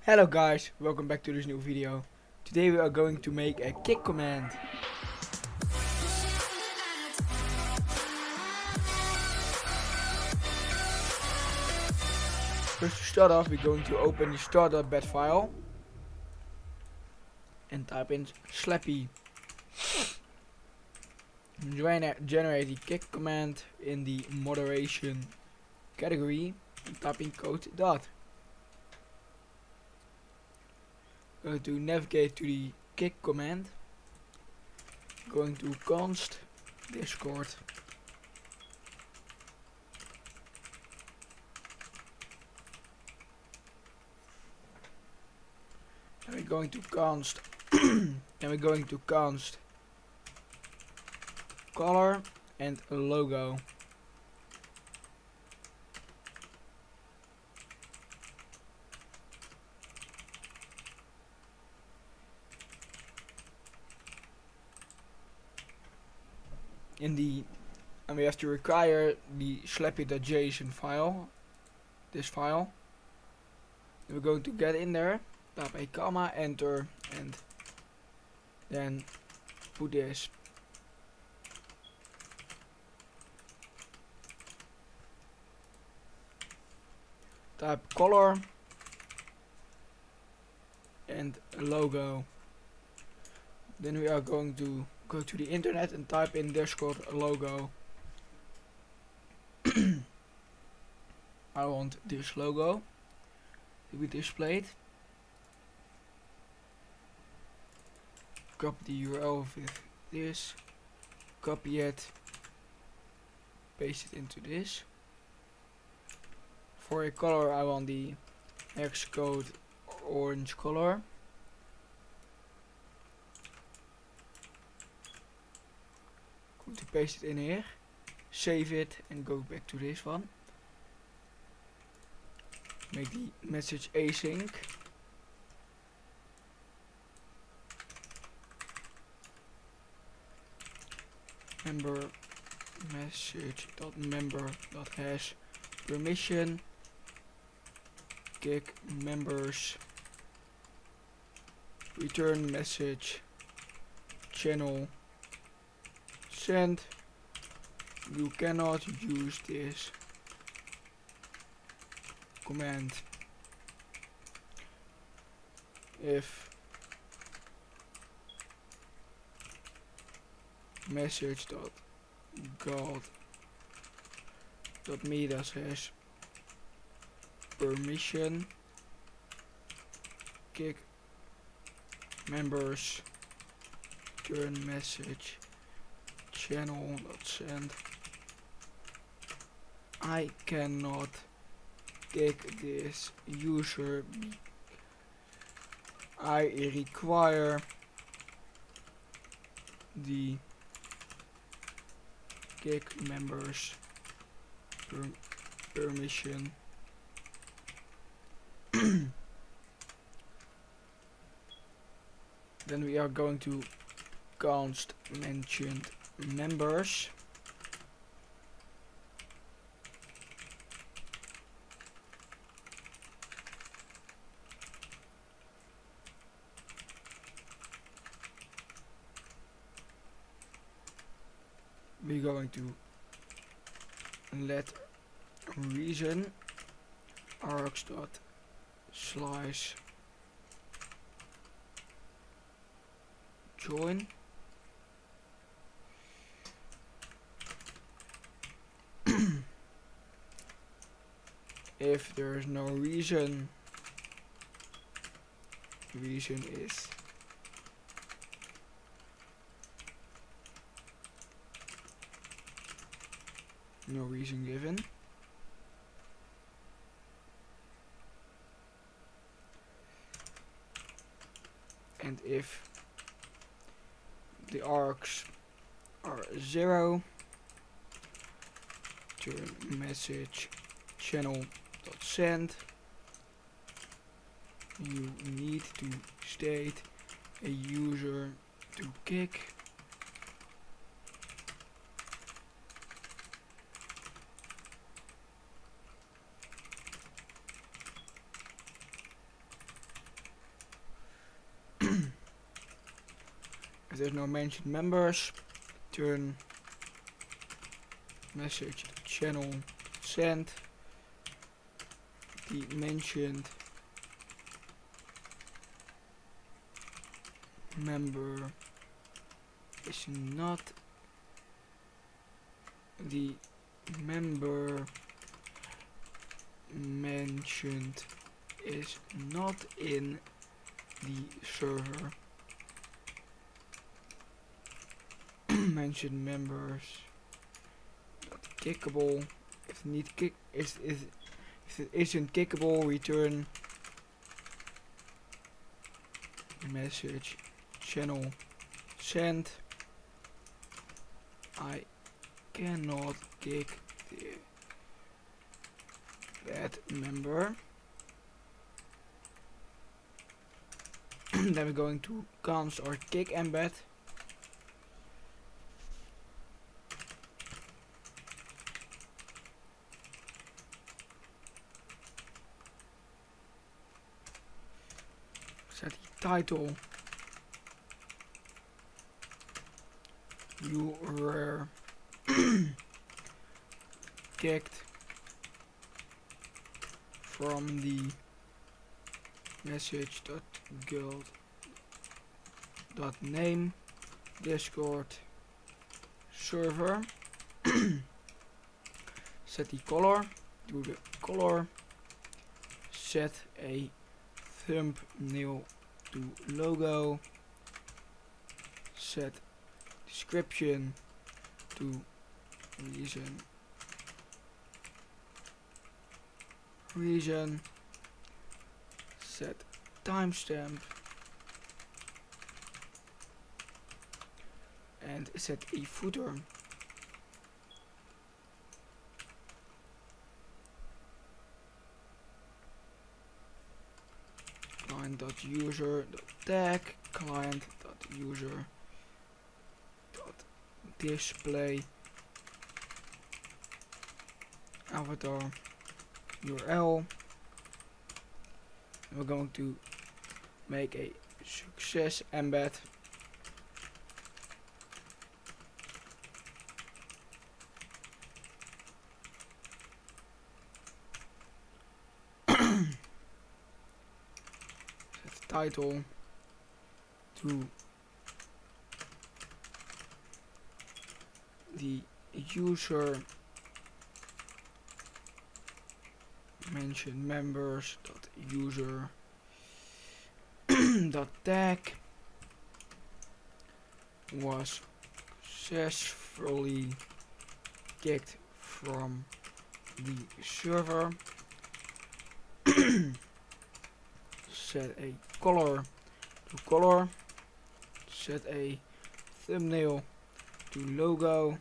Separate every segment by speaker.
Speaker 1: Hello guys, welcome back to this new video. Today we are going to make a kick command. First to start off, we're going to open the start.bat file and type in slappy. Generate the kick command in the moderation category and type in code dot. Going to navigate to the kick command. Going to const discord. And we're going to const color and logo. And we have to require the slappy.json file, this file. And we're going to get in there, type a comma, enter, and then put this. Type color and logo. Then we are going to go to the internet and type in Discord logo. I want this logo to be displayed. Copy the URL with this, copy it, paste it into this. For a color I want the hex code orange color. Going to paste it in here, save it and go back to this one. Make the message async. Member message.member.hash permission kick members return message channel send. You cannot use this command if message.god.medas has permission kick members return message channel.send. I cannot kick this user. I require the kick members permission. Then we are going to const mentioned members. We're going to let reason args.slice join. If there is no reason, reason is no reason given. And if the args are 0, turn message channel.send. You need to state a user to kick. if there's no mentioned members, turn message channel send. The mentioned member is not the member mentioned is not in the server. Mentioned members not kickable. If need kick if it isn't kickable, return message channel send. I cannot kick that member. Then we're going to cons or kick embed. Set the title. You were kicked from the message.guild.name Discord server. Set the color to the color. Set a thumbnail to logo. Set description to reason. Set timestamp and set a footer. Client.user.tag, client.user.display, avatar URL. We're going to make a success embed. Set title to the user mention members.user tag was successfully kicked from the server. Set a color to color. Set a thumbnail to logo.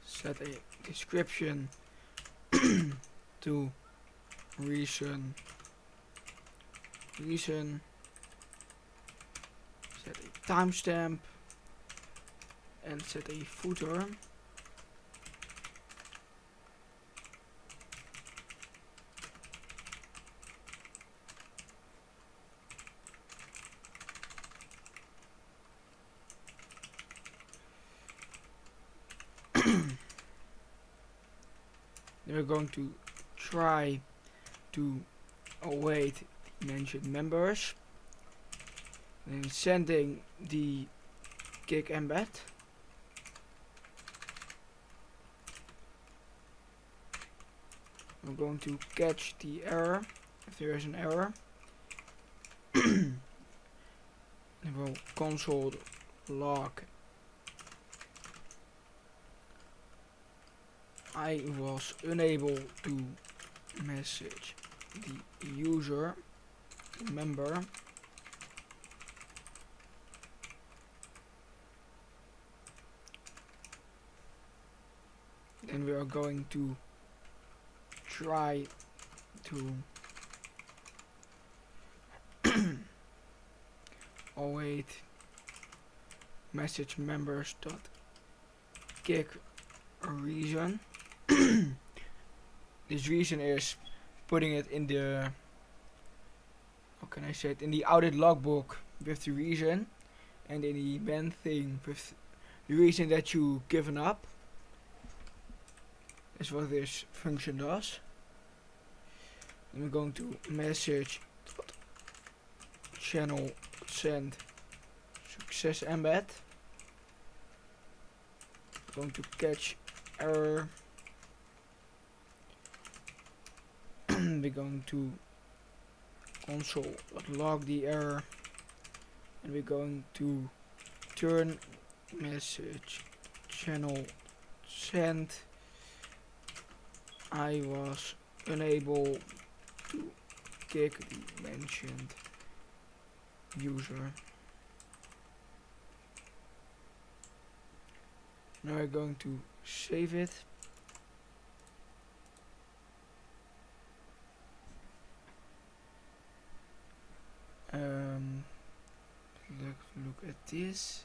Speaker 1: Set a description to reason. Set a timestamp and set a footer. Then we're going to try to await the mentioned members. Then sending the kick embed. We're going to catch the error if there is an error. Then we'll console log. I was unable to message the user member. Then we are going to try to await message members dot kick reason. This reason is putting it in the how can I say it, in the audit logbook with the reason, and in the event thing with the reason that you given up. Is what this function does. Then we're going to message channel send success embed. We're going to catch error. We're going to console.log the error, and we're going to turn message channel send I was unable to kick the mentioned user. Now we're going to save it. Let's look at this.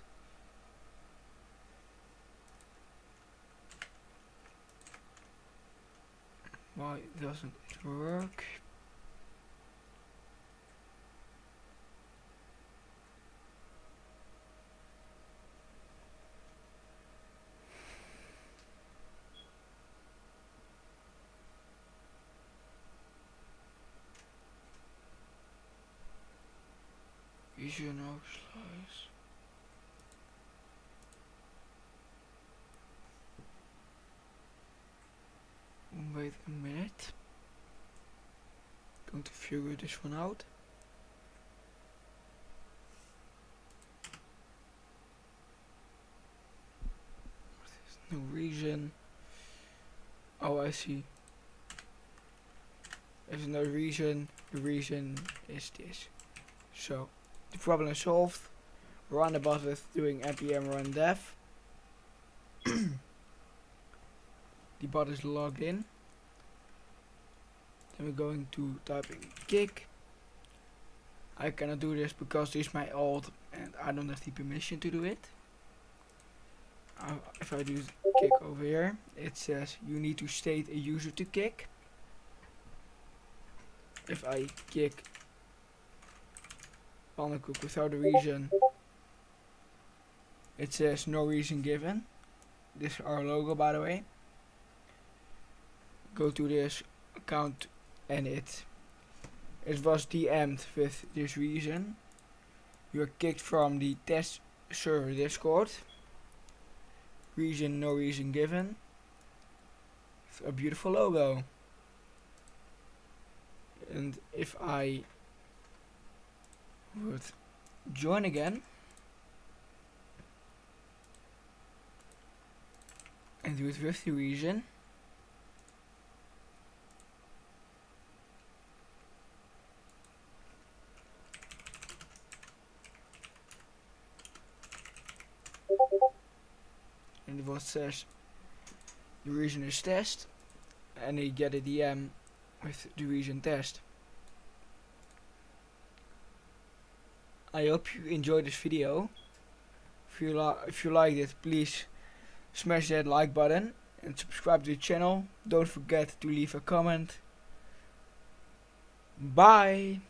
Speaker 1: Why doesn't it work? Vision slice. Wait a minute. Going to figure this one out. There's no reason. Oh, I see. There's no reason. The reason is this. So the problem is solved. We're on the bus with doing npm run dev. The bot is logged in. Then we're going to type in kick. I cannot do this because this is my alt and I don't have the permission to do it. If I do kick over here, it says you need to state a user to kick. If I kick pannenkoek without a reason, it says no reason given. This is our logo, by the way. Go to this account and it was DM'd with this reason. You are kicked from the test server Discord. Reason, no reason given. A beautiful logo. And if I would join again and do it with the reason, and what says the reason is test, and you get a DM with the reason test. I hope you enjoyed this video. If you liked it, please smash that like button and subscribe to the channel. Don't forget to leave a comment. Bye.